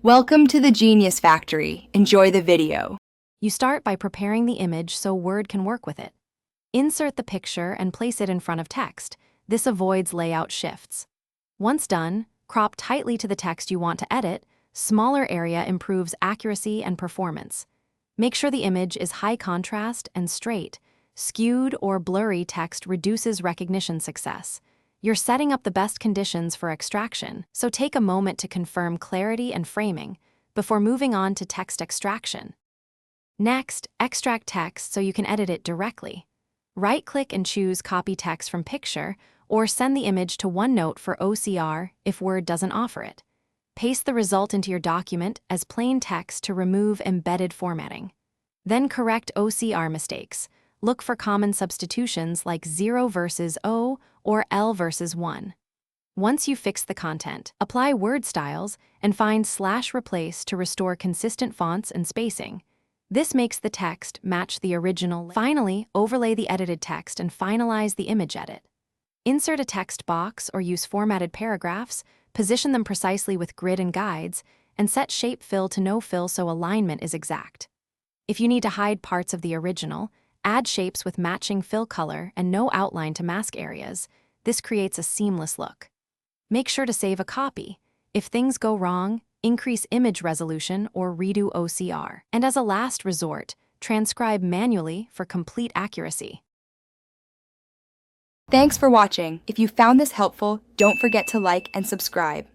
Welcome to the Genius Factory. Enjoy the video. You start by preparing the image so Word can work with it. Insert the picture and place it in front of text. This avoids layout shifts. Once done, crop tightly to the text you want to edit. Smaller area improves accuracy and performance. Make sure the image is high contrast and straight. Skewed or blurry text reduces recognition success. You're setting up the best conditions for extraction, so take a moment to confirm clarity and framing before moving on to text extraction. Next, extract text so you can edit it directly. Right-click and choose Copy Text from Picture, or send the image to OneNote for OCR if Word doesn't offer it. Paste the result into your document as plain text to remove embedded formatting. Then correct OCR mistakes. Look for common substitutions like 0 versus O or L versus 1. Once you fix the content, apply word styles and find /replace to restore consistent fonts and spacing. This makes the text match the original. Finally, overlay the edited text and finalize the image edit. Insert a text box or use formatted paragraphs, position them precisely with grid and guides, and set shape fill to no fill so alignment is exact. If you need to hide parts of the original, add shapes with matching fill color and no outline to mask areas. This creates a seamless look. Make sure to save a copy. If things go wrong, increase image resolution or redo OCR. And as a last resort, transcribe manually for complete accuracy. Thanks for watching. If you found this helpful, don't forget to like and subscribe.